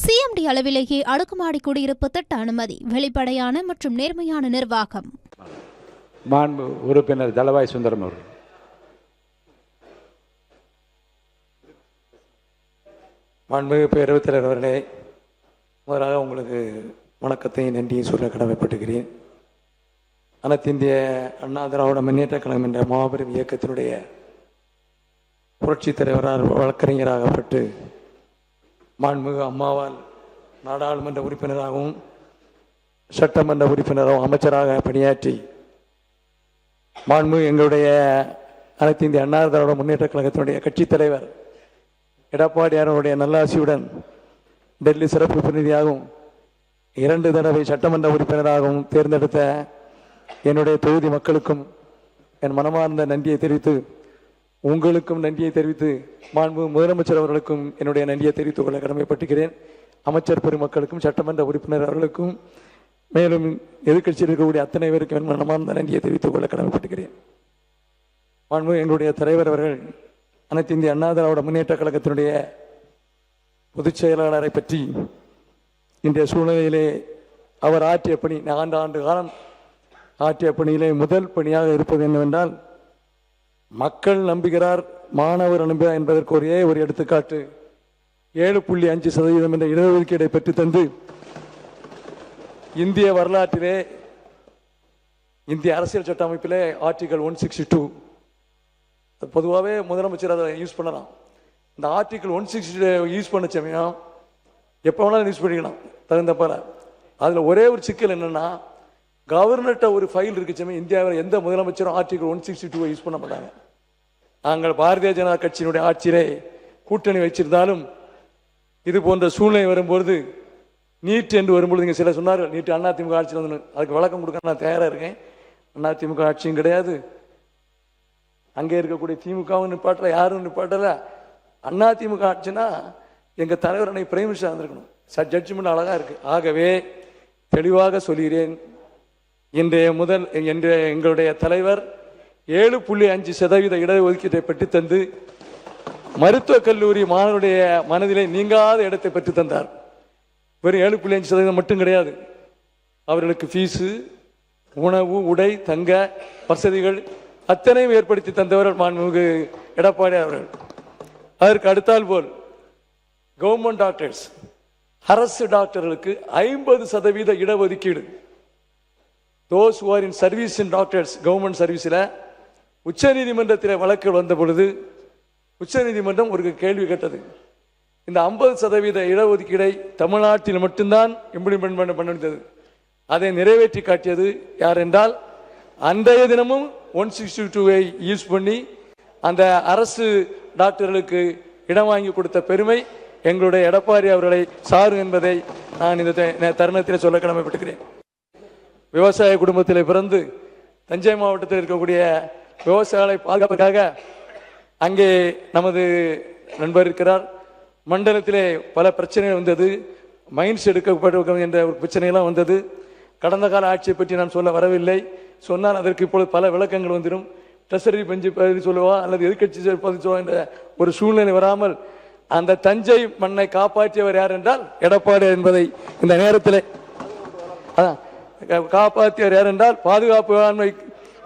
CMD அளவிலேயே அடுக்குமாடி குடியிருப்பு திட்ட அனுமதி, வெளிப்படையான மற்றும் நேர்மையான நிர்வாகம். மாண்பு உறுப்பினர் தளவாய் சுந்தரம் அவர்கள். மாண்புமிகு பேரவைத் தலைவர் அவர்களே, முதலாக உங்களுக்கு வணக்கத்தையும் நன்றியும் சொல்ல கடமைப்பட்டுகிறேன். அனைத்து இந்திய அண்ணா திராவிட முன்னேற்ற கழகம் என்ற மாபெரும் இயக்கத்தினுடைய புரட்சித் தலைவரால் வழக்கறிஞராகப்பட்டு மாண்புமிகு அம்மாவால் நாடாளுமன்ற உறுப்பினராகவும் சட்டமன்ற உறுப்பினராகவும் அமைச்சராக பணியாற்றி மாண்புமிகு எங்களுடைய அனைத்து இந்திய அண்ணா திராவிட முன்னேற்ற கழகத்தினுடைய கட்சித் தலைவர் எடப்பாடியாருடைய நல்லாசியுடன் டெல்லி சிறப்பு பிரதிநிதியாகவும் 2 தடவை சட்டமன்ற உறுப்பினராகவும் தேர்ந்தெடுத்த என்னுடைய தொகுதி மக்களுக்கும் என் மனமார்ந்த நன்றியை தெரிவித்து, உங்களுக்கும் நன்றியை தெரிவித்து, மாண்பு முதலமைச்சர் அவர்களுக்கும் என்னுடைய நன்றியை தெரிவித்துக் கொள்ள கடமைப்பட்டுகிறேன். அமைச்சர் பெருமக்களுக்கும் சட்டமன்ற உறுப்பினர் அவர்களுக்கும் மேலும் எதிர்கட்சியில் இருக்கக்கூடிய அத்தனை பேருக்கும் என் மனமார்ந்த நன்றியை தெரிவித்துக் கொள்ள கடமைப்பட்டுகிறேன். மாண்பு எங்களுடைய தலைவர் அவர்கள் அனைத்து இந்திய அண்ணா திராவிட முன்னேற்ற கழகத்தினுடைய பொதுச் செயலாளரை பற்றி இன்றைய சூழ்நிலையிலே அவர் ஆற்றிய பணி, 4 ஆண்டு காலம் ஆற்றிய பணியிலே முதல் பணியாக இருப்பது என்னவென்றால், மக்கள் நம்புகிறார், மாணவர் நம்புகிறார் என்பதற்கு ஒரே ஒரு எடுத்துக்காட்டு 7.5% என்ற இடஒதுக்கீடை பெற்று தந்து இந்திய வரலாற்றிலே, இந்திய அரசியல் சட்ட அமைப்பிலே ஆர்டிகல் 162 பொதுவாகவே முதலமைச்சர் அதை யூஸ் பண்ணலாம். இந்த ஆர்டிகல் 162 யூஸ் பண்ண சமயம் எப்போ வேணாலும் யூஸ் பண்ணிக்கலாம் தகுந்த போல. அதில் ஒரே ஒரு சிக்கல் என்னென்னா, கவர்னர்கிட்ட ஒரு ஃபைல் இருக்கு சமயம் இந்தியாவில் எந்த முதலமைச்சரும் ஆர்டிகல் 162 யூஸ் பண்ண மாட்டாங்க. நாங்கள் பாரதிய ஜனதா கட்சியினுடைய ஆட்சியிலே கூட்டணி வச்சிருந்தாலும் இது போன்ற சூழ்நிலை வரும்போது, நீட் என்று வரும்பொழுது இங்கே சில சொன்னார்கள், நீட் அதிமுக ஆட்சியில் வந்து, அதுக்கு விளக்கம் கொடுக்க நான் தயாராக இருக்கேன். அதிமுக ஆட்சியும் கிடையாது, அங்கே இருக்கக்கூடிய திமுகவும் நிப்பாட்டல, யாரும் நிப்பாட்டல. அதிமுக ஆட்சினா எங்கள் தலைவர் அன்னைக்கு பிரைம் மினிஸ்டர் இருந்திருக்கணும். ஜட்ஜ்மெண்ட் அழகா இருக்கு. ஆகவே தெளிவாக சொல்கிறேன், இன்றைய எங்களுடைய தலைவர் 7.5% இடஒதுக்கீட்டை பெற்று தந்து மருத்துவக் கல்லூரி மாணவருடைய மனதிலே நீங்காத இடத்தை பெற்று தந்தார். வெறும் 7.5% மட்டும் கிடையாது, அவர்களுக்கு ஃபீஸு, உணவு, உடை, தங்க வசதிகள் அத்தனையும் ஏற்படுத்தி தந்தவர்கள் மாண்புமிகு எடப்பாடி அவர்கள். அதற்கு அடுத்தால் போல் கவர்மெண்ட் டாக்டர்ஸ், அரசு டாக்டர்களுக்கு 50% இடஒதுக்கீடு. Those who are in service in doctors, government சர்வீஸில் உச்ச நீதிமன்றத்தில் வழக்கு வந்த பொழுது உச்ச நீதிமன்றம் ஒரு கேள்வி கேட்டது, இந்த 50% இடஒதுக்கீடை தமிழ்நாட்டில் மட்டும்தான் இம்ப்ளிமெண்ட் பண்ண வேண்டியது. அதை நிறைவேற்றி காட்டியது யார் என்றால், அன்றைய தினமும் 162 யூஸ் பண்ணி அந்த அரசு டாக்டர்களுக்கு இடம் வாங்கி கொடுத்த பெருமை எங்களுடைய எடப்பாடி அவர்களை சாரும் என்பதை நான் இந்த தருணத்தில் சொல்ல கடமைப்பட்டுக்கிறேன். விவசாய குடும்பத்தில் பிறந்து தஞ்சை மாவட்டத்தில் இருக்கக்கூடிய விவசாயிகளை பாதுகாப்பதற்காக அங்கே நமது நண்பர் இருக்கிறார். மண்டலத்திலே பல பிரச்சனைகள் வந்தது, மைன்ஸ் எடுக்கப்பட்ட என்ற ஒரு பிரச்சனையெல்லாம் வந்தது. கடந்த கால ஆட்சியை பற்றி நான் சொல்ல வரவில்லை, சொன்னால் அதற்கு இப்பொழுது பல விளக்கங்கள் வந்துடும். ட்ரெஷரி பெஞ்சு பதில் சொல்லுவா அல்லது எதிர்கட்சி பதில் சொல்லுவா என்ற ஒரு சூழ்நிலை வராமல் அந்த தஞ்சை மண்ணை காப்பாற்றியவர் யார் என்றால் எடப்பாடி என்பதை இந்த நேரத்தில் காப்பாற்றியவர் யார் என்றால், பாதுகாப்பு வேளாண்மை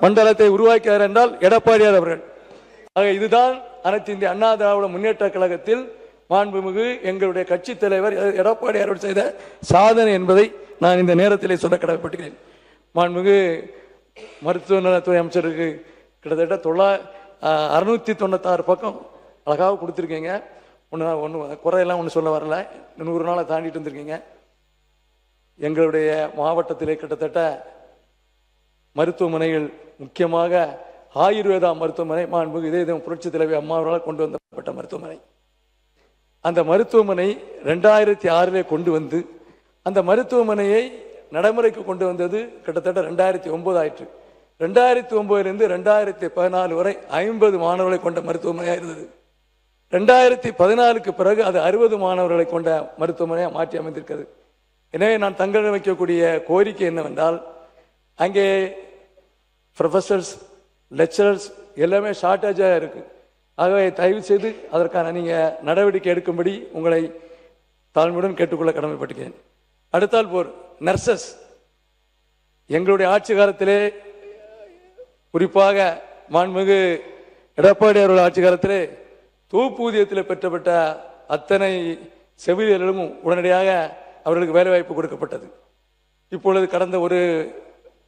மண்டலத்தை உருவாக்கியார் என்றால் எடப்பாடியார் அவர்கள். ஆக இதுதான் அனைத்து இந்திய அண்ணா திராவிட முன்னேற்ற கழகத்தில் மாண்புமிகு எங்களுடைய கட்சி தலைவர் எடப்பாடியார் செய்த சாதனை என்பதை நான் இந்த நேரத்திலே சொல்ல கடமைப்பட்டுகிறேன். மாண்புமிகு மருத்துவ நலத்துறை அமைச்சருக்கு கிட்டத்தட்ட 696 பக்கம் அழகாக கொடுத்துருக்கீங்க. ஒன்று குறையெல்லாம் ஒன்று சொல்ல வரல, 100 நாளை தாண்டிட்டு வந்திருக்கீங்க. எங்களுடைய மாவட்டத்திலே கிட்டத்தட்ட மருத்துவமனைகள், முக்கியமாக ஆயுர்வேதா மருத்துவமனை, மாண்புமிகு இதய புரட்சி தலைவி அம்மா அவர்களால் கொண்டு வந்தப்பட்ட மருத்துவமனை. அந்த மருத்துவமனை 2006 கொண்டு வந்து அந்த மருத்துவமனையை நடைமுறைக்கு கொண்டு வந்தது கிட்டத்தட்ட 2009 ஆயிற்று. 2009 2014 வரை 50 மாணவர்களை கொண்ட மருத்துவமனையாக இருந்தது. 2014 பிறகு அது 60 மாணவர்களை கொண்ட மருத்துவமனையாக மாற்றி அமைந்திருக்கிறது. எனவே நான் தங்களிடம் வைக்கக்கூடிய கோரிக்கை என்னவென்றால், அங்கே ப்ரொஃபஸர்ஸ், லெக்சரர்ஸ் எல்லாமே ஷார்ட்டேஜாக இருக்கு. ஆகவே தயவு செய்து அதற்கான நீங்கள் நடவடிக்கை எடுக்கும்படி உங்களை தாழ்மையுடன் கேட்டுக்கொள்ள கடமைப்பட்டுகிறேன். அடுத்தால் போர் நர்சஸ். எங்களுடைய ஆட்சி காலத்திலே, குறிப்பாக மாண்புமிகு எடப்பாடி அவர்கள் ஆட்சி காலத்திலே தொகுப்பூதியத்தில் பெற்றப்பட்ட அத்தனை செவிலியர்களும் உடனடியாக அவர்களுக்கு வேலைவாய்ப்பு கொடுக்கப்பட்டது. இப்பொழுது கடந்த ஒரு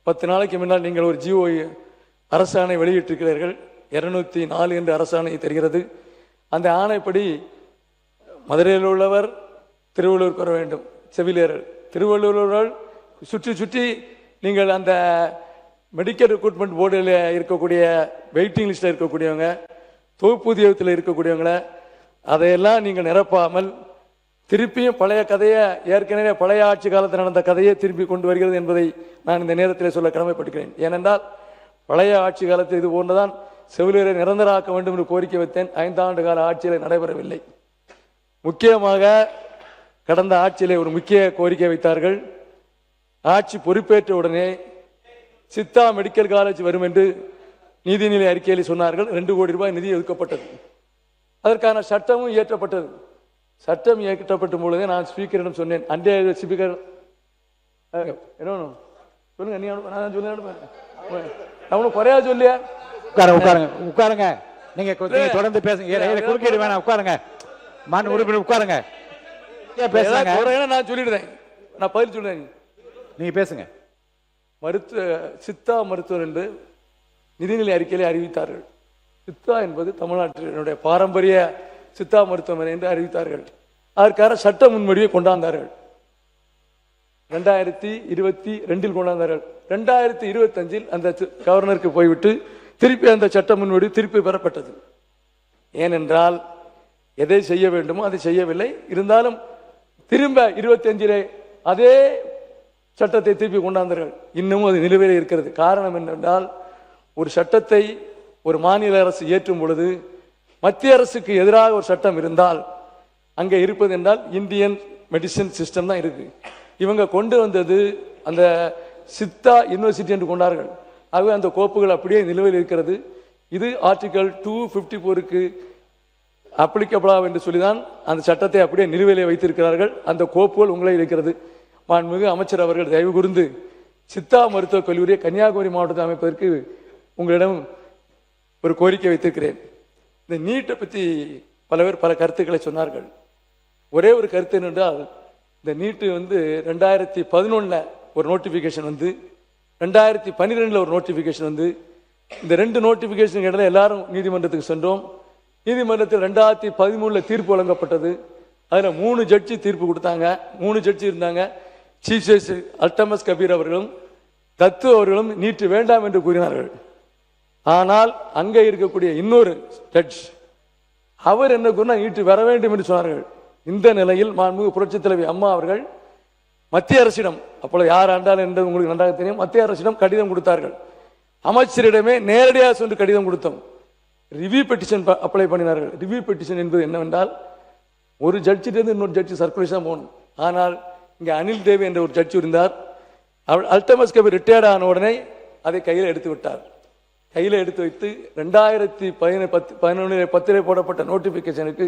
10 நாளைக்கு முன்னால் நீங்கள் ஒரு ஜிஓ அரசாணை வெளியிட்டிருக்கிறீர்கள். 204 என்று அரசாணை தெரிகிறது. அந்த ஆணைப்படி மதுரையில் உள்ளவர் திருவள்ளூருக்கு வர வேண்டும். செவிலியர்கள் திருவள்ளூர்கள் சுற்றி சுற்றி நீங்கள் அந்த மெடிக்கல் ரெக்ரூட்மெண்ட் போர்டில் இருக்கக்கூடிய வெயிட்டிங் லிஸ்ட்டில் இருக்கக்கூடியவங்க, தொகுப்பூதியத்தில் இருக்கக்கூடியவங்களை அதையெல்லாம் நீங்கள் நிரப்பாமல் திருப்பியும் பழைய கதையை, ஏற்கனவே பழைய ஆட்சி காலத்தில் நடந்த கதையை திருப்பி கொண்டு வருகிறது என்பதை நான் இந்த நேரத்தில் சொல்ல கடமைப்பட்டுக்கிறேன். ஏனென்றால் பழைய ஆட்சி காலத்தில் இது போன்றுதான் செவிலியரை நிரந்தரமாக்க வேண்டும் என்று கோரிக்கை வைத்தேன். 5 ஆண்டு கால ஆட்சியில் நடைபெறவில்லை. முக்கியமாக கடந்த ஆட்சியிலே ஒரு முக்கிய கோரிக்கை வைத்தார்கள். ஆட்சி பொறுப்பேற்ற உடனே சித்தா மெடிக்கல் காலேஜ் வரும் என்று நீதிநிலை அறிக்கையில் சொன்னார்கள். 2 கோடி ரூபாய் நிதி ஒதுக்கப்பட்டது. அதற்கான சட்டமும் இயற்றப்பட்டது. சட்டம் இயற்றப்பட்ட பொழுதே நான் ஸ்பீக்கரிடம் சொன்னேன். அன்றைய ஸ்பீக்கர் என்ன சொல்லுங்க, நீ நான் சொல்ல குறையா சொல்லியா? உட்காருங்க உட்காருங்க. நீங்க தொடர்ந்து பேசுங்க. குறுக்கீடு வேணாம், உட்காருங்க. மாண்பு உறுப்பினர் உட்காருங்க. பேசுறேன், நான் சொல்லிடுறேன். நான் பதில் சொல்றேன், நீங்க பேசுங்க. சித்தா மருத்துவர் என்று நிதிநிலை அறிக்கையிலே அறிவித்தார்கள். சித்தா என்பது தமிழ்நாட்டினுடைய பாரம்பரிய சித்தா மருத்துவமனை என்று அறிவித்தார்கள். அதற்கான சட்ட முன்வடிவை கொண்டாந்தார்கள். 2022 கொண்டாந்தார்கள். 2025 அந்த கவர்னருக்கு போய்விட்டு திருப்பி அந்த சட்ட முன்வடிவு திருப்பி பெறப்பட்டது. ஏனென்றால் எதை செய்ய வேண்டுமோ அதை செய்யவில்லை. இருந்தாலும் திரும்ப 25 அதே சட்டத்தை திருப்பி கொண்டாந்தார்கள். இன்னமும் அது நிலுவையில் இருக்கிறது. காரணம் என்னென்றால், ஒரு சட்டத்தை ஒரு மாநில அரசு ஏற்றும் பொழுது மத்திய அரசுக்கு எதிராக ஒரு சட்டம் இருந்தால் அங்கே இருப்பது என்றால் இந்தியன் மெடிசன் சிஸ்டம் தான் இருக்கு. இவங்க கொண்டு வந்தது அந்த சித்தா யூனிவர்சிட்டி என்று கொண்டார்கள். ஆகவே அந்த கோப்புகள் அப்படியே நிலுவையில் இருக்கிறது. இது ஆர்டிகல் 254க்கு அப்ளிகபிளா என்று சொல்லிதான் அந்த சட்டத்தை அப்படியே நிலுவையிலே வைத்திருக்கிறார்கள். அந்த கோப்புகள் உங்களை இருக்கிறது. மாண்புமிகு அமைச்சர் அவர்கள் தயவு கூர்ந்து சித்தா மருத்துவக் கல்லூரியை கன்னியாகுமரி மாவட்டத்தில் அமைப்பதற்கு உங்களிடம் ஒரு கோரிக்கை வைத்திருக்கிறேன். இந்த நீட்டை பற்றி பல பேர் பல கருத்துக்களை சொன்னார்கள். ஒரே ஒரு கருத்து என்னென்றால், இந்த நீட்டு 2011 ஒரு நோட்டிஃபிகேஷன் வந்து 2012 ஒரு நோட்டிஃபிகேஷன் வந்து, இந்த 2 நோட்டிஃபிகேஷன் இடையில எல்லாரும் நீதிமன்றத்துக்கு சென்றோம். நீதிமன்றத்தில் 2013 தீர்ப்பு வழங்கப்பட்டது. அதில் 3 ஜட்ஜி தீர்ப்பு கொடுத்தாங்க. 3 ஜட்ஜி இருந்தாங்க. சீஃப் ஜஸ்டிஸ் அல்டமஸ் கபீர் அவர்களும் தத்து அவர்களும் நீட்டு வேண்டாம் என்று கூறினார்கள். ஆனால் அங்கே இருக்கக்கூடிய இன்னொரு ஜட்ஜ் அவர் என்ன கூறினா நீட்டு வர வேண்டும் என்று சொன்னார்கள். இந்த நிலையில் மாண்புமிகு புரட்சித் தலைவி அம்மா அவர்கள் மத்திய அரசிடம், அப்பொழுது யார் ஆண்டால் என்று உங்களுக்கு நன்றாக தெரியும், மத்திய அரசிடம் கடிதம் கொடுத்தார்கள். அமைச்சரிடமே நேரடியாக சென்று கடிதம் கொடுத்தோம். ரிவ்யூ பெட்டிஷன் அப்ளை பண்ணினார்கள். ரிவ்யூ பெட்டிஷன் என்பது என்னவென்றால், ஒரு ஜட்ஜிலிருந்து இன்னொரு ஜட்ஜி சர்க்குலேஷன் போகணும். ஆனால் இங்கே அனில் தேவி என்ற ஒரு ஜட்ஜி இருந்தார். அவள் அல்டமஸ் கபீர் ரிட்டையர்ட் ஆன உடனே அதை கையில் எடுத்து விட்டார். கையில் எடுத்து வைத்து 2011 போடப்பட்ட நோட்டிபிகேஷனுக்கு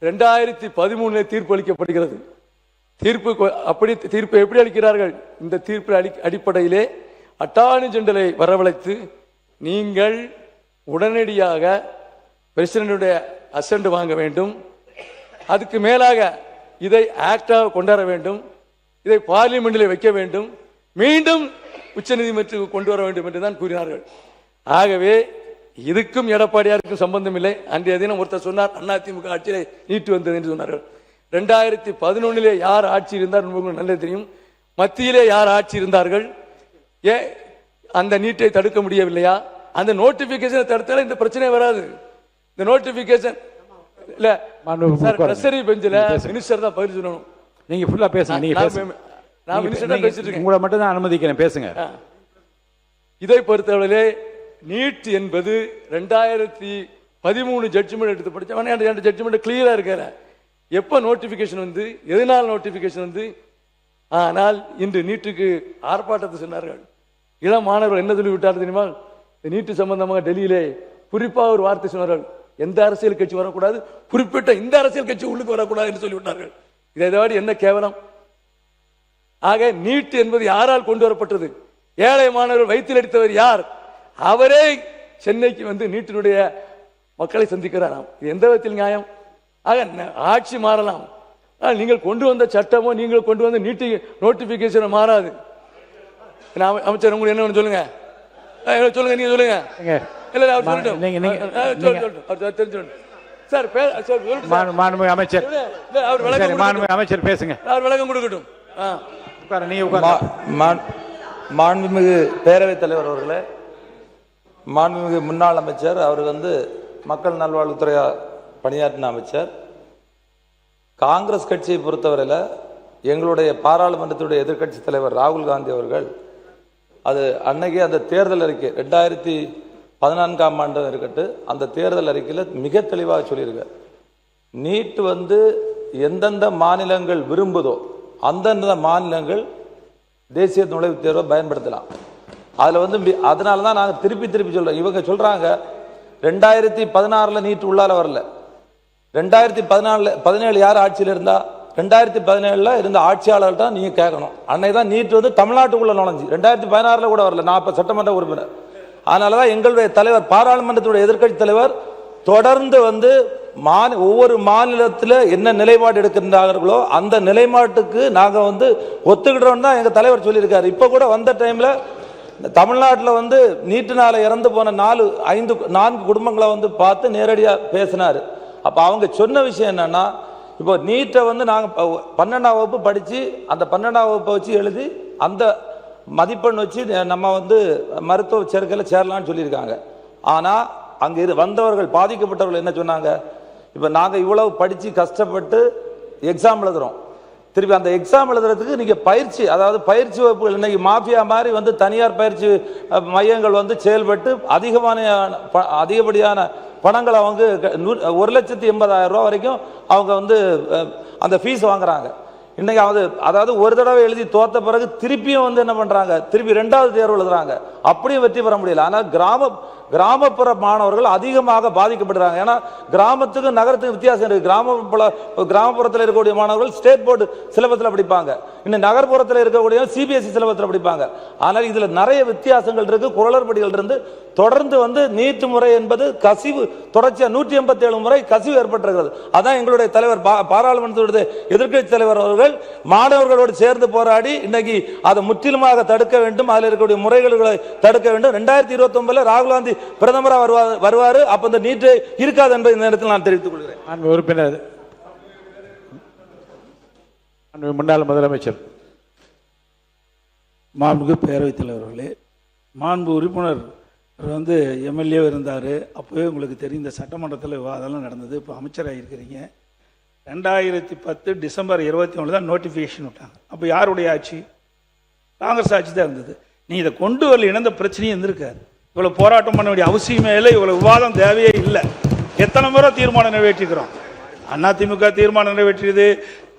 2013 தீர்ப்பு அளிக்கப்படுகிறது. தீர்ப்பு எப்படி அளிக்கிறார்கள்? இந்த தீர்ப்பு அடிப்படையிலே அட்டார்னி ஜெனரலை வரவழைத்து நீங்கள் உடனடியாக பிரசிடென்டுடைய அசென்ட் வாங்க வேண்டும், அதுக்கு மேலாக இதை ஆக்டாக கொண்டாட வேண்டும், இதை பார்லிமெண்டில் வைக்க வேண்டும், மீண்டும் உச்ச நீதிமன்றத்துக்கு கொண்டு வர வேண்டும் என்று தான் கூறினார்கள். ஆகவே இதுக்கும் எடப்பாடியாருக்கும் சம்பந்தம் இல்லை. அன்றைய தினம் ஒருத்தர் சொன்னார், அதிமுக ஆட்சியிலே நீட்டு வந்தது என்று சொன்னார்கள். 2011 யார் ஆட்சி இருந்தார் உங்களுக்கு நல்லது தெரியும். மத்தியிலே யார் ஆட்சி இருந்தார்கள்? அந்த நீட்டை தடுக்க முடியவில்லையா? அந்த நோட்டிபிகேஷனை தடுத்தால இந்த பிரச்சனை வராது. இந்த நோட்டிபிகேஷன் இல்ல ட்ரெஸரி பெஞ்சில் மினிஸ்டர் தான் பதில் சொல்லணும். நீங்க ஃபுல்லா பேசுங்க. நீங்க நான் மினிஸ்டர் பேசிட்டு இருக்கேன். உங்களை மட்டும் தான் அனுமதிக்கிறேன், பேசுங்க. இதை பொறுத்தவரையிலே நீட் என்பது 2013 ஜட்ஜ்மெண்ட் எடுத்து படிச்ச ஜட்ஜ்மெண்ட் கிளியரா இருக்கிற எப்ப நோட்டிபிகேஷன் வந்து எதனால் நோட்டிபிகேஷன் வந்து. ஆனால் இன்று நீட்டுக்கு ஆர்ப்பாட்டத்தை சொன்னார்கள். இளம் மாணவர்கள் என்ன சொல்லி விட்டார் தெரியுமா? நீட்டு சம்பந்தமாக டெல்லியிலே குறிப்பாக ஒரு வார்த்தை சொன்னார்கள், எந்த அரசியல் கட்சி வரக்கூடாது, குறிப்பிட்ட இந்த அரசியல் கட்சி உள்ளுக்கு வரக்கூடாது என்று சொல்லிவிட்டார்கள். இதை என்ன கேவலம்? ஆக நீட் என்பது யாரால் கொண்டு வரப்பட்டது? ஏழை மாணவர்கள் வயிற்றில் அடித்தவர் யார்? அவரே சென்னைக்கு வந்து நீட்டினுடைய மக்களை சந்திக்கிறாராம். இது எந்த விதத்தில் நியாயம்? ஆக ஆட்சி மாறலாம், நீங்கள் கொண்டு வந்த சட்டமோ நீங்கள் கொண்டு வந்த நீட்டு நோட்டிபிகேஷன் மாறாது. அமைச்சர் உங்களுக்கு என்ன சொல்லுங்க, சொல்லுங்க, நீங்க சொல்லுங்க. இல்ல அவர் சொல்லட்டும், தெரிஞ்சு சார். அமைச்சர் பேசுங்க, அவர் விளக்கம் கொடுக்கட்டும். மாண்புமிகு பேரவைத் தலைவர் அவர்களே, மாண்புமிகு முன்னாள் அமைச்சர், அவர் வந்து மக்கள் நல்வாழ்வுத்துறை பணியாற்றின அமைச்சர். காங்கிரஸ் கட்சியை பொறுத்தவரையில் எங்களுடைய பாராளுமன்றத்துடைய எதிர்க்கட்சி தலைவர் ராகுல் காந்தி அவர்கள் அது அன்னைக்கு அந்த தேர்தல் அறிக்கை 2014ஆம் ஆண்டு இருக்கட்டும், அந்த தேர்தல் அறிக்கையில் மிக தெளிவாக சொல்லியிருக்கார். நீட் வந்து எந்தெந்த மாநிலங்கள் விரும்புதோ அந்தந்த மாநிலங்கள் தேசிய நுழைவுத் தேர்வை பயன்படுத்தலாம். அதில் வந்து அதனால தான் நாங்கள் திருப்பி சொல்கிறோம். இவங்க சொல்கிறாங்க 2016 நீட் உள்ளால வரல. 2017 யார் ஆட்சியில் இருந்தா? 2017 இருந்த ஆட்சியாளர்கள் தான் நீங்கள் கேட்கணும். அன்னைக்கு தான் நீட் வந்து தமிழ்நாட்டுக்குள்ள நுழைஞ்சு. 2016 கூட வரல. நான் இப்போ சட்டமன்ற உறுப்பினர். அதனால தான் எங்களுடைய தலைவர், பாராளுமன்றத்துடைய எதிர்க்கட்சி தலைவர் தொடர்ந்து வந்து ஒவ்வொரு மாநிலத்தில் என்ன நிலைப்பாடு எடுக்கின்றார்களோ அந்த நிலைப்பாட்டுக்கு நாங்கள் வந்து ஒத்துக்கிட்டோம் தான் எங்கள் தலைவர் சொல்லியிருக்காரு. இப்போ கூட வந்த டைமில் தமிழ்நாட்டில் வந்து நீட்டினால இறந்து போன 4 குடும்பங்களை வந்து பார்த்து நேரடியாக பேசினார். அப்போ அவங்க சொன்ன விஷயம் என்னன்னா, இப்போ நீட்டை வந்து நாங்கள் 12ஆம் வகுப்பு படித்து அந்த 12ஆம் வகுப்பை வச்சு எழுதி அந்த மதிப்பெண் வச்சு நம்ம வந்து மருத்துவ சேர்க்கையில் சேரலான்னு சொல்லியிருக்காங்க. ஆனால் அங்கே வந்தவர்கள், பாதிக்கப்பட்டவர்கள் என்ன சொன்னாங்க? இப்போ நாங்கள் இவ்வளவு படித்து கஷ்டப்பட்டு எக்ஸாம் எழுதுகிறோம், திருப்பி அந்த எக்ஸாம் எழுதுறதுக்கு நீங்கள் பயிற்சி, அதாவது பயிற்சி வகுப்புகள் இன்னைக்கு மாஃபியா மாதிரி வந்து தனியார் பயிற்சி மையங்கள் வந்து செயல்பட்டு அதிகப்படியான பணங்களை அவங்க 1,80,000 ரூபா வரைக்கும் அவங்க வந்து அந்த ஃபீஸ் வாங்குறாங்க. இன்னைக்கு அதாவது ஒரு தடவை எழுதி தோத்த பிறகு திருப்பியும் வந்து என்ன பண்றாங்க, திருப்பி 2வது தேர்வு எழுதுறாங்க. அப்படியும் வெற்றி பெற முடியல. ஆனால் கிராமப்புற மாணவர்கள் அதிகமாக பாதிக்கப்படுறாங்க. ஏன்னா கிராமத்துக்கு நகரத்துக்கு வித்தியாசம் இருக்கு. கிராமப்புறத்தில் இருக்கக்கூடிய மாணவர்கள் ஸ்டேட் போர்டு சிலபஸில் படிப்பாங்க, இன்னும் நகர்ப்புறத்தில் இருக்கக்கூடிய சிபிஎஸ்இ சிலபஸில் படிப்பாங்க. ஆனால் இதுல நிறைய வித்தியாசங்கள் இருக்கு. குளறுபடிகள் இருந்து தொடர்ந்து வந்து நீட் முறை என்பது கசிவு, தொடர்ச்சியா 187 முறை கசிவு ஏற்பட்டிருக்கிறது. அதான் எங்களுடைய தலைவர், பாராளுமன்றத்துடைய எதிர்க்கட்சி தலைவர் அவர்கள் மாணவர்களோடு சேர்ந்து போராடி இன்னைக்கு அதை முற்றிலுமாக தடுக்க வேண்டும், அதில் இருக்கக்கூடிய முறைகளை தடுக்க வேண்டும். 2029 ராகுல் காந்தி பிரதமராக வருவாரு. அப்ப இந்த நீட் இருக்காது என்பதை இந்த நேரத்தில் நான் தெரிவித்துக் கொள்கிறேன். உறுப்பினர், முன்னாள் முதலமைச்சர், மாண்புமிகு பேரவைத் தலைவர்களே, மாண்பு உறுப்பினர் வந்து எம்எல்ஏ இருந்தார். அப்போவே உங்களுக்கு தெரியும் இந்த சட்டமன்றத்தில் விவாதம்லாம் நடந்தது. இப்போ அமைச்சராக இருக்கிறீங்க. 2010 டிசம்பர் 21 தான் நோட்டிஃபிகேஷன் விட்டாங்க. அப்போ யாருடைய ஆட்சி? காங்கிரஸ் ஆட்சி தான் இருந்தது. நீ இதை கொண்டு வரல, இணைந்த பிரச்சனையும் இருந்திருக்காது. இவ்வளோ போராட்டம் பண்ண வேண்டிய அவசியமே இல்லை, இவ்வளோ விவாதம் தேவையே இல்லை. எத்தனை முறை தீர்மானம் நிறைவேற்றிக்கிறோம். அதிமுக தீர்மானம் நிறைவேற்றியது,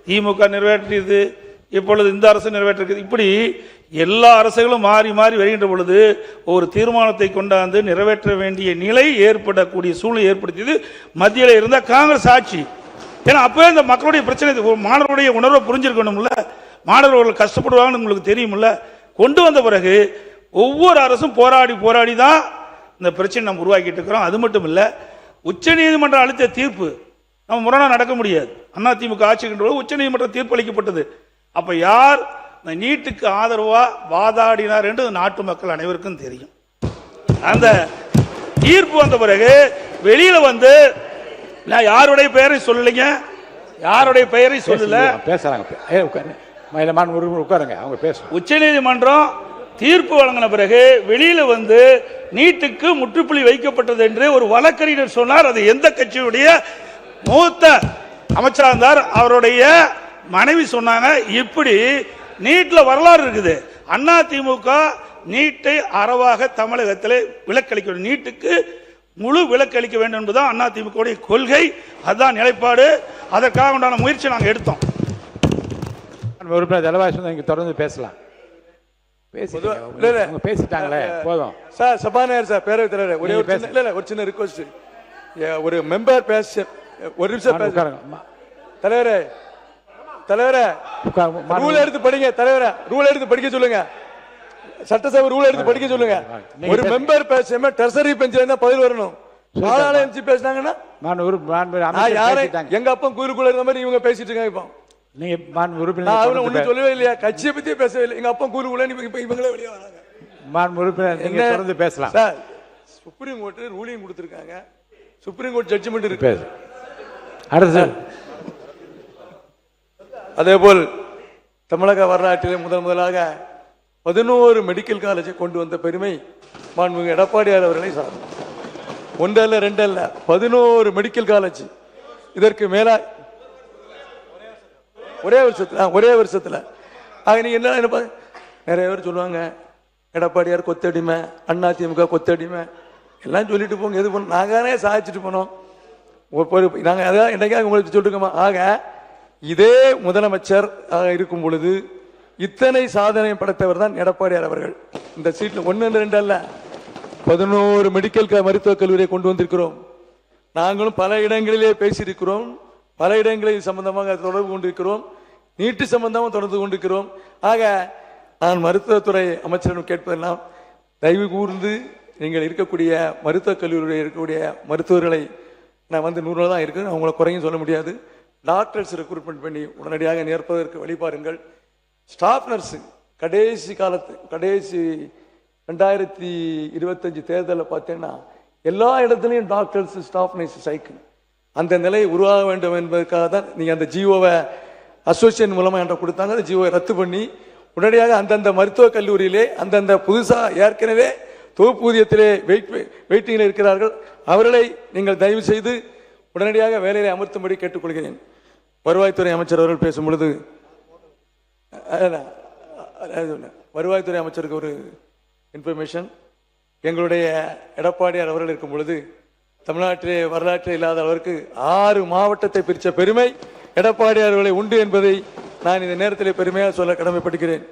திமுக நிறைவேற்றியது, இப்பொழுது இந்த அரசு நிறைவேற்றிருக்குது. இப்படி எல்லா அரசுகளும் மாறி மாறி வருகின்ற பொழுது ஒரு தீர்மானத்தை கொண்டாந்து நிறைவேற்ற வேண்டிய நிலை ஏற்படக்கூடிய சூழ்நிலை ஏற்படுத்தியது மத்தியில் இருந்த காங்கிரஸ் ஆட்சி. ஏன்னா அப்பவே இந்த மக்களுடைய பிரச்சனை, மாணவருடைய உணர்வை புரிஞ்சிருக்கணும்ல, மாணவர்கள் கஷ்டப்படுவாங்கன்னு உங்களுக்கு தெரியுமில்ல. கொண்டு வந்த பிறகு ஒவ்வொரு அரசும் போராடி தான் இந்த பிரச்சனை நம்ம உருவாக்கிட்டு இருக்கிறோம். அது மட்டும் இல்லை, உச்ச நீதிமன்றம் அளித்த தீர்ப்பு நம்ம முரணா நடக்க முடியாது. அதிமுக ஆட்சிக்கின்ற உச்ச நீதிமன்ற தீர்ப்பு அளிக்கப்பட்டது. அப்ப யார் இந்த நீட்டுக்கு ஆதரவா வாதாடினார் என்று நாட்டு மக்கள் அனைவருக்கும் தெரியும். அந்த தீர்ப்பு வந்த பிறகு வெளியில வந்து நான் யாருடைய பெயரை சொல்லலைங்க, யாருடைய பெயரை சொல்லல, பேசுறாங்க. உட்காருங்க, அவங்க பேச. உச்ச நீதிமன்றம் தீர்ப்பு வழங்கின பிறகு வெளியில வந்து நீட்டுக்கு முற்றுப்புள்ளி வைக்கப்பட்டது என்று ஒரு வழக்கறிஞர் சொன்னார். அது எந்த கட்சியுடைய மூத்த அமைச்சராக இருந்தார், அவருடைய மனைவி சொன்னாங்க. இப்படி நீட்ல வரலாறு இருக்குது. அதிமுக நீட்டை அறவாக தமிழகத்தில் விலக்களிக்க வேண்டும், நீட்டுக்கு முழு விலக்களிக்க வேண்டும் என்பதுதான் அதிமுக கொள்கை, அதுதான் நிலைப்பாடு. அதற்காக உண்டான முயற்சி நாங்கள் எடுத்தோம். உறுப்பினர் தலவாசன் இங்க தொடர்ந்து பேசலாம். பேசிட்டாங்களே போதும் சார். சபாநாயகர் சார், பேரவைத் தலைவர், ஒரு சின்ன ரிக்வெஸ்ட். ஒரு மெம்பர் பேச, ஒரு நிமிஷம் பேசுறாங்க தலைவரே. தலைவரே ரூல் எடுத்து படிங்க. தலைவரே ரூல் எடுத்து படிக்க சொல்லுங்க. சட்டசபை ரூல் எடுத்து படிக்க சொல்லுங்க. ஒரு மெம்பர் பேசாம ட்ரெஷரி பெஞ்சில இருந்தா பதில் வரணும். ஆளாள எம்சி பேசினாங்கன்னா எங்க அப்பா கூறுக்குள்ள இருந்த மாதிரி இவங்க பேசிட்டு இருக்காங்க. இப்போ நீங்க மாண்பு உறுப்பினர் நான் அவனை ஒண்ணும் சொல்லவே இல்லையா, கட்சியை பத்தியே பேசவே இல்லை. எங்க அப்பா கூறுக்குள்ள இப்ப இவங்களே வெளியே வராங்க. மாண்பு உறுப்பினர் நீங்க தொடர்ந்து பேசலாம் சார். சுப்ரீம் கோர்ட் ரூலிங் கொடுத்திருக்காங்க, சுப்ரீம் கோர்ட் ஜட்ஜ்மெண்ட் இருக்கு. அடுத்து அதேபோல் தமிழக வரலாற்றிலே முதலாக 11 மெடிக்கல் காலேஜை கொண்டு வந்த பெருமை மாண்புமிகு எடப்பாடியார் அவர்களை சாரும். ஒன்றல்ல ரெண்டல்ல 11 மெடிக்கல் காலேஜ். இதற்கு மேல ஒரே வருஷத்துல ஆக நீங்க என்ன நிறைய பேர் சொல்லுவாங்க எடப்பாடியார் கொத்தடிமை, அதிமுக கொத்தடிமை எல்லாம் சொல்லிட்டு போங்க. எது பண்ண நாங்களே சாதிச்சுட்டு போனோம். நாங்க அதான் என்னைக்காக உங்களுக்கு சொல்லிருக்கோமா. ஆக இதே முதலமைச்சர் இருக்கும் பொழுது இத்தனை சாதனை படைத்தவர் தான் எடப்பாடியார் அவர்கள். இந்த சீட்ல 1 2 அல்ல 11 மெடிக்கல் மருத்துவக் கல்லூரியை கொண்டு வந்திருக்கிறோம். நாங்களும் பல இடங்களிலே பேசியிருக்கிறோம், பல இடங்களில் சம்பந்தமாக தொடர்பு கொண்டிருக்கிறோம், நீட்டு சம்பந்தமாக தொடர்பு கொண்டிருக்கிறோம். ஆக நான் மருத்துவத்துறை அமைச்சரிடம் கேட்பதெல்லாம் தயவு கூர்ந்து நீங்கள் இருக்கக்கூடிய மருத்துவக் கல்லூரியில் இருக்கக்கூடிய மருத்துவர்களை நான் வந்து 100 தான் இருக்கு, அவங்கள குறையும் சொல்ல முடியாது. டாக்டர்ஸ் ரெக்ரூட்மெண்ட் பண்ணி உடனடியாக நேர்ப்பதற்கு வழிபாருங்கள். ஸ்டாஃப் நர்ஸு கடைசி 2025 தேர்தலில் பார்த்தீங்கன்னா எல்லா இடத்துலையும் டாக்டர்ஸ் ஸ்டாஃப் நர்ஸ் சைக்கிள். அந்த நிலை உருவாக வேண்டும் என்பதற்காக தான் நீங்கள் அந்த ஜிஓவை அசோசியேஷன் மூலமாக என்ற கொடுத்தாங்க. அந்த ஜிஓவை ரத்து பண்ணி உடனடியாக அந்தந்த மருத்துவக் கல்லூரியிலே அந்தந்த புதுசாக ஏற்கனவே தொகுப்பூதியத்திலே வெயிட்டிங்கில் இருக்கிறார்கள், அவர்களை நீங்கள் தயவு செய்து உடனடியாக வேலையை அமர்த்தும்படி கேட்டுக்கொள்கிறேன். வருவாய்த்துறை அமைச்சர் அவர்கள் பேசும் பொழுது வருவாய்த்துறை அமைச்சருக்கு ஒரு இன்ஃபர்மேஷன். எங்களுடைய எடப்பாடியார் அவர்கள் இருக்கும் பொழுது தமிழ்நாட்டிலே வரலாற்றில் இல்லாத அளவிற்கு 6 மாவட்டத்தை பிரித்த பெருமை எடப்பாடியார் அவர்களை உண்டு என்பதை நான் இந்த நேரத்தில் பெருமையாக சொல்ல கடமைப்படுகிறேன்.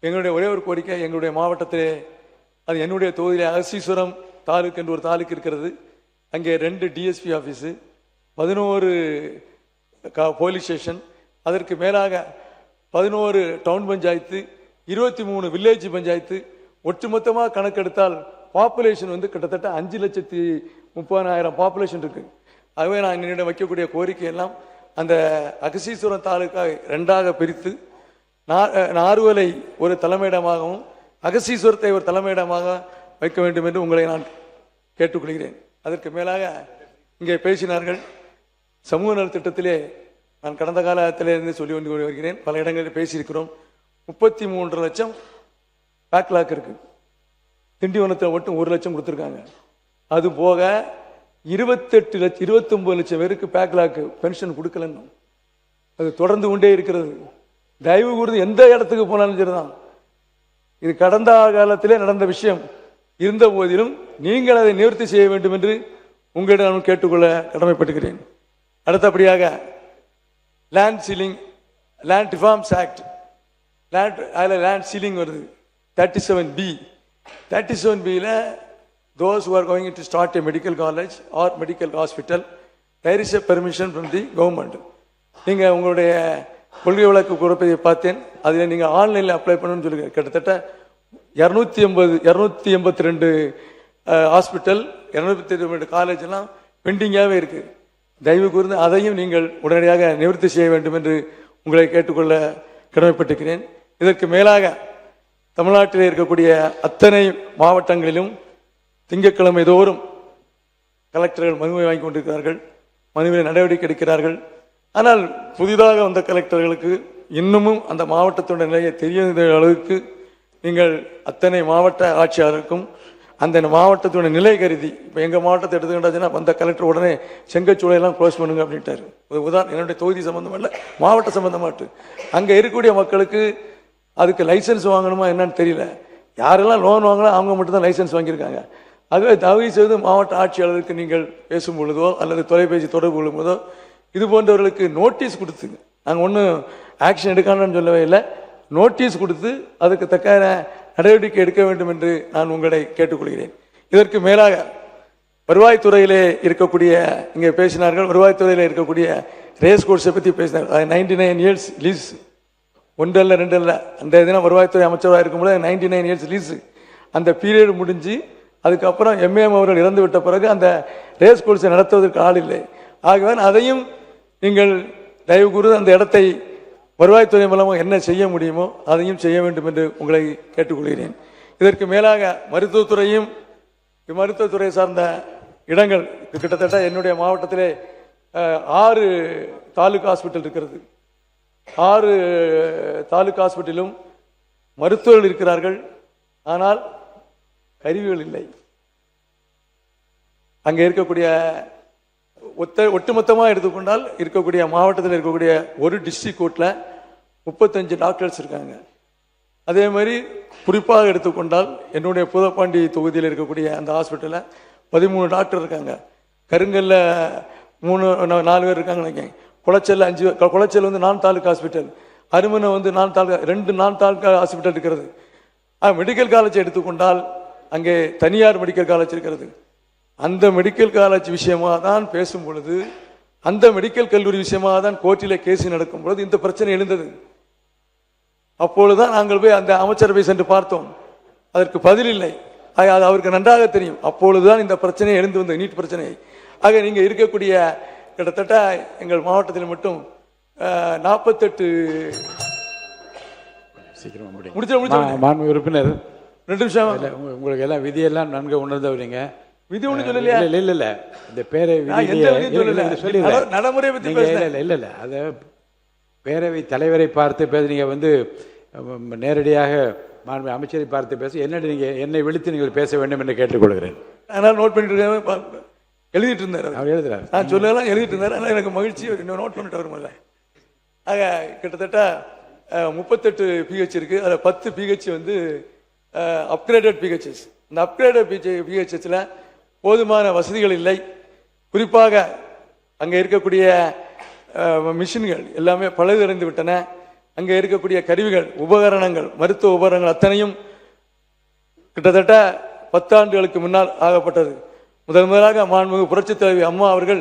எங்களுடைய ஒரே ஒரு கோரிக்கை, எங்களுடைய மாவட்டத்திலே அது என்னுடைய தொகுதியிலே அகசீஸ்வரம் தாலுக்கு என்று ஒரு தாலுக்கு இருக்கிறது. அங்கே 2 டிஎஸ்பி ஆஃபீஸு, 11 போலீஸ் ஸ்டேஷன், அதற்கு மேலாக 11 டவுன் பஞ்சாயத்து, 23 வில்லேஜ் பஞ்சாயத்து, ஒட்டுமொத்தமாக கணக்கெடுத்தால் பாப்புலேஷன் வந்து கிட்டத்தட்ட 5,30,000 பாப்புலேஷன் இருக்கு. ஆகவே நான் என்னிடம் வைக்கக்கூடிய கோரிக்கை எல்லாம் அந்த அகசீஸ்வரம் தாலுக்கா 2ஆக பிரித்து நார்வலை ஒரு தலைமையிடமாகவும் அகசீஸ்வரத்தை ஒரு தலைமையிடமாக வைக்க வேண்டும் என்று உங்களை நான் கேட்டுக்கொள்கிறேன். அதற்கு மேலாக இங்கே பேசினார்கள் சமூக நலத்திட்டத்திலே நான் கடந்த காலத்திலிருந்து சொல்லி கொண்டு வருகிறேன், பல இடங்களில் பேசியிருக்கிறோம். 33 லட்சம் பேக்லாக் இருக்கு. திண்டிவனத்தில் மட்டும் 1 லட்சம் கொடுத்துருக்காங்க. அது போக 29 லட்சம் பேருக்கு பேக்லாக் பென்ஷன் கொடுக்கலன்னு அது தொடர்ந்து கொண்டே இருக்கிறது. தயவு கூர்ந்து எந்த இடத்துக்கு போனாலும் சரிதான், இது கடந்த காலத்திலே நடந்த விஷயம் இருந்த போதிலும் நீங்கள் அதை நிவர்த்தி செய்ய வேண்டும் என்று உங்களிடம் நான் கேட்டுக்கொள்ள கடமைப்பட்டுகிறேன். அடுத்தபடியாக land ceiling, land reforms act, அதில் லேண்ட் சீலிங் வருது 37B. 37Bல those who are going to start a medical college or medical hospital, there is a permission from the government. நீங்கள் உங்களுடைய கொள்கை வழக்கு கொடுப்பதை பார்த்தேன், அதில் நீங்கள் ஆன்லைனில் அப்ளை பண்ணணும்னு சொல்லுங்க. கிட்டத்தட்ட 282 ஹாஸ்பிட்டல், 282 காலேஜெல்லாம் பெண்டிங்காகவே இருக்கு. தயவு கூர்ந்து அதையும் நீங்கள் உடனடியாக நிவர்த்தி செய்ய வேண்டும் என்று உங்களை கேட்டுக்கொள்ள கடமைப்பட்டிருக்கிறேன். இதற்கு மேலாக தமிழ்நாட்டில் இருக்கக்கூடிய அத்தனை மாவட்டங்களிலும் திங்கட்கிழமை தோறும் கலெக்டர்கள் மனுவை வாங்கி கொண்டிருக்கிறார்கள், மனுவில் நடவடிக்கை எடுக்கிறார்கள். ஆனால் புதிதாக வந்த கலெக்டர்களுக்கு இன்னமும் அந்த மாவட்டத்தோட நிலையை தெரியாத அளவுக்கு நீங்கள் அத்தனை மாவட்ட ஆட்சியாளருக்கும் அந்த மாவட்டத்தோட நிலை கருதி, இப்போ எங்கள் மாவட்டத்தை எடுத்துக்கிட்டாச்சுன்னா வந்த கலெக்டர் உடனே செங்கச்சூளையெல்லாம் க்ளோஸ் பண்ணுங்க அப்படின்ட்டாரு. உதாரணம் என்னுடைய தொகுதி சம்பந்தம் இல்லை, மாவட்ட சம்பந்தமாட்டு அங்கே இருக்கக்கூடிய மக்களுக்கு அதுக்கு லைசன்ஸ் வாங்கணுமா என்னன்னு தெரியல. யாரெல்லாம் லோன் வாங்கலாம் அவங்க மட்டும் தான் லைசன்ஸ் வாங்கியிருக்காங்க. ஆகவே தயவு செய்து மாவட்ட ஆட்சியாளருக்கு நீங்கள் பேசும் பொழுதோ அல்லது தொலைபேசி தொடர்பு கொள்ளும் போதோ இது போன்றவர்களுக்கு நோட்டீஸ் கொடுத்துங்க. நாங்கள் ஒன்றும் ஆக்ஷன் எடுக்கணும்னு சொல்லவே இல்லை, நோட்டீஸ் கொடுத்து அதுக்கு தக்க நடவடிக்கை எடுக்க வேண்டும் என்று நான் உங்களை கேட்டுக்கொள்கிறேன். இதற்கு மேலாக வருவாய்த்துறையிலே இருக்கக்கூடிய இங்கே பேசினார்கள், வருவாய்த்துறையில் இருக்கக்கூடிய ரேஸ் கோர்ஸை பற்றி பேசினார்கள். அது 99 இயர்ஸ் லீஸ், ஒன்றல்ல ரெண்டல்ல. அந்த தினம் வருவாய்த்துறை அமைச்சராக இருக்கும்போது 99 இயர்ஸ் லீஸ். அந்த பீரியட் முடிஞ்சு அதுக்கப்புறம் எம்ஏஎம் அவர்கள் இறந்து விட்ட பிறகு அந்த ரேஸ் கோர்ஸை நடத்துவதற்கு ஆள் இல்லை. ஆகவே அதையும் நீங்கள் தயவு கூர்ந்து அந்த இடத்தை வருவாய்த்துறை மூலமாக என்ன செய்ய முடியுமோ அதையும் செய்ய வேண்டும் என்று உங்களை கேட்டுக்கொள்கிறேன். இதற்கு மேலாக மருத்துவத்துறையும் மருத்துவத்துறை சார்ந்த இடங்கள் கிட்டத்தட்ட என்னுடைய மாவட்டத்திலே 6 தாலுகா ஹாஸ்பிட்டல் இருக்கிறது. 6 தாலுகா ஹாஸ்பிட்டலும் மருத்துவர்கள் இருக்கிறார்கள், ஆனால் கருவிகள் இல்லை. அங்கே இருக்கக்கூடிய ஒட்டுமொத்தமாக எடுத்துக்கொண்டால் இருக்கக்கூடிய மாவட்டத்தில் இருக்கக்கூடிய ஒரு டிஸ்ட்ரிக்ட் கோர்ட்டில் 35 டாக்டர்ஸ் இருக்காங்க. அதே மாதிரி குறிப்பாக எடுத்துக்கொண்டால் என்னுடைய பூதப்பாண்டி தொகுதியில் இருக்கக்கூடிய அந்த ஹாஸ்பிட்டலில் 13 டாக்டர் இருக்காங்க. கருங்கல்ல 3-4 பேர் இருக்காங்க நினைக்கிறேன். குளச்சல்ல 5, குளச்சல் வந்து 4 தாலுகா ஹாஸ்பிட்டல், அருமனை வந்து 4 தாலுகா, 2 4 தாலுகா ஹாஸ்பிட்டல் இருக்கிறது. மெடிக்கல் காலேஜ் எடுத்துக்கொண்டால் அங்கே தனியார் மெடிக்கல் காலேஜ் இருக்கிறது. அந்த மெடிக்கல் காலேஜ் விஷயமாக தான் பேசும் பொழுது, அந்த மெடிக்கல் கல்லூரி விஷயமாக தான் கோர்ட்டில் கேஸ் நடக்கும் பொழுது இந்த பிரச்சனை எழுந்தது. அப்பொழுதுதான் நாங்கள் போய் அந்த அமைச்சரவை சென்று பார்த்தோம். அதற்கு பதில் இல்லை. அது அவருக்கு நன்றாக தெரியும். அப்பொழுதுதான் இந்த பிரச்சனை எழுந்து வந்த நீட் பிரச்சனை. ஆக நீங்க இருக்கக்கூடிய கிட்டத்தட்ட எங்கள் மாவட்டத்தில் மட்டும் 48 மாண்பு உறுப்பினர் 2 நிமிஷம். உங்களுக்கு எல்லாம் விதியெல்லாம் நன்கு உணர்ந்தவரீங்க. விதி ஒண்ணு சொல்லலையா? இல்ல இந்த பேரவை நடைமுறை பத்தி இல்ல அத பேரவை தலைவரை பார்த்து பேச, நீங்க வந்து நேரடியாக மாண்பு அமைச்சரை பார்த்து பேச என்னை விழித்து நீங்கள் பேச வேண்டும் என்று கேட்டுக்கொள்கிறேன். அதனால நோட் பண்ணிட்டு எழுதிட்டு இருந்தார். அவர் எழுதுறாரு, நான் சொல்லலாம் எழுதிட்டு இருந்தார். ஆனால் எனக்கு மகிழ்ச்சி நோட் பண்ணிட்டு வருமில்ல. ஆக கிட்டத்தட்ட 38 பிஹெச் இருக்கு. அதில் 10 பிஹெச் வந்து அப்கிரேடட் பிஹெச்எஸ். இந்த அப்கிரேடட் பிஹெச்எஸ்ல போதுமான வசதிகள் இல்லை. குறிப்பாக அங்கே இருக்கக்கூடிய மிஷின்கள் எல்லாமே பழுதடைந்து விட்டன. அங்கே இருக்கக்கூடிய கருவிகள், உபகரணங்கள், மருத்துவ உபகரணங்கள் அத்தனையும் கிட்டத்தட்ட 10 ஆண்டுகளுக்கு முன்னால் ஆகப்பட்டது. முதலாக மாண்புமிகு புரட்சித் தலைவி அம்மா அவர்கள்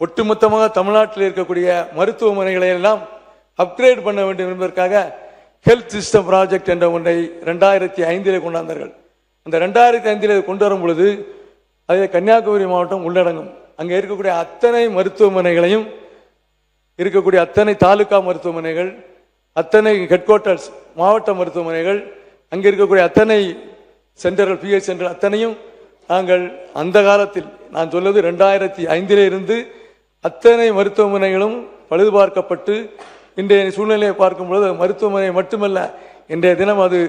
ஒட்டுமொத்தமாக தமிழ்நாட்டில் இருக்கக்கூடிய மருத்துவமனைகளை எல்லாம் அப்கிரேட் பண்ண வேண்டும் என்பதற்காக ஹெல்த் சிஸ்டம் ப்ராஜெக்ட் என்ற ஒன்றை 2005 கொண்டாந்தார்கள். அந்த 2005 கொண்டு வரும் பொழுது அதில் கன்னியாகுமரி மாவட்டம் உள்ளடங்கும். அங்கே இருக்கக்கூடிய அத்தனை மருத்துவமனைகளையும், இருக்கக்கூடிய அத்தனை தாலுகா மருத்துவமனைகள், அத்தனை ஹெட் குவார்ட்டர்ஸ் மாவட்ட மருத்துவமனைகள், அங்கே இருக்கக்கூடிய அத்தனை சென்டர்கள், பிஹெச் சென்டர் அத்தனையும் நாங்கள் அந்த காலத்தில், நான் சொல்வது 2005 இருந்து அத்தனை மருத்துவமனைகளும் பழுது பார்க்கப்பட்டு இன்றைய சூழ்நிலையை பார்க்கும் பொழுது மருத்துவமனை மட்டுமல்ல, இன்றைய தினம் அது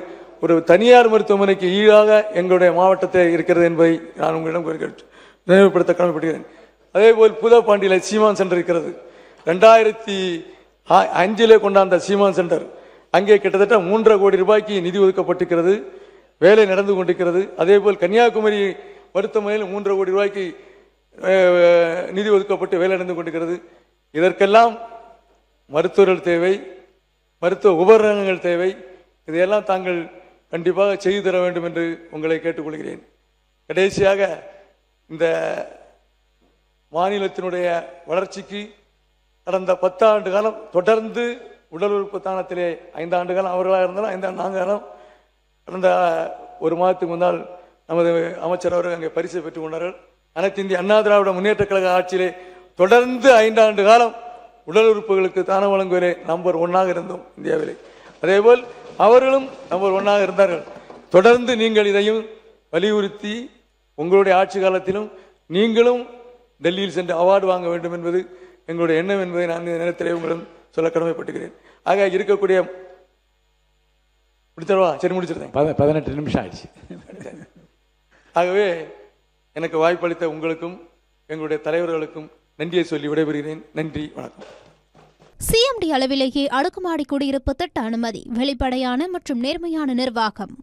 ஒரு தனியார் மருத்துவமனைக்கு ஈடாக எங்களுடைய மாவட்டத்தில் இருக்கிறது என்பதை நான் உங்களிடம் நினைவுபடுத்த கடமைப்படுகிறேன். அதே போல் பூதப்பாண்டியில் சீமான் சென்டர் இருக்கிறது. 2005 கொண்டாந்த சீமான் சென்டர் அங்கே கிட்டத்தட்ட 3.5 கோடி ரூபாய்க்கு நிதி ஒதுக்கப்பட்டிருக்கிறது. வேலை நடந்து கொண்டிருக்கிறது. அதே போல் கன்னியாகுமரி மருத்துவமனையில் 3.5 கோடி ரூபாய்க்கு நிதி ஒதுக்கப்பட்டு வேலை நடந்து கொண்டிருக்கிறது. இதற்கெல்லாம் மருத்துவர்கள் தேவை, மருத்துவ உபகரணங்கள் தேவை. இதையெல்லாம் தாங்கள் கண்டிப்பாக செய்து தர வேண்டும் என்று உங்களை கேட்டுக்கொள்கிறேன். கடைசியாக இந்த மாநிலத்தினுடைய வளர்ச்சிக்கு கடந்த 10 ஆண்டு காலம் தொடர்ந்து உடல் உறுப்பு தானத்திலே 5 ஆண்டு காலம் அவர்களாக இருந்தாலும் 5 ஆண்டு நாங்கள் கடந்த 1 மாதத்துக்கு முன்னால் நமது அமைச்சர் அவர்கள் அங்கே பரிசு பெற்றுக் கொண்டார்கள். அனைத்து இந்திய அண்ணா திராவிட முன்னேற்ற கழக ஆட்சியிலே தொடர்ந்து 5 ஆண்டு காலம் உடல் உறுப்புகளுக்கு தானம் வழங்குவதிலே நம்பர் 1 இருந்தோம் இந்தியாவிலே. அதேபோல் அவர்களும் நம்பர் 1 இருந்தார்கள். தொடர்ந்து நீங்கள் இதையும் வலியுறுத்தி உங்களுடைய ஆட்சி காலத்திலும் நீங்களும் டெல்லியில் சென்று அவார்டு வாங்க வேண்டும் என்பது எங்களுடைய எண்ணம் என்பதை நான் இந்த நேரத்திலே உங்களிடம் சொல்ல கடமைப்பட்டுகிறேன். ஆக இருக்கக்கூடிய முடிச்சிருந்தேன். 18 நிமிஷம் ஆயிடுச்சு. ஆகவே எனக்கு வாய்ப்பளித்த உங்களுக்கும் எங்களுடைய தலைவர்களுக்கும் நன்றியை சொல்லி விடைபெறுகிறேன். நன்றி, வணக்கம். சிஎம்டி அளவிலேயே அடுக்குமாடி குடியிருப்பு திட்ட அனுமதி, வெளிப்படையான மற்றும் நேர்மையான நிர்வாகம்.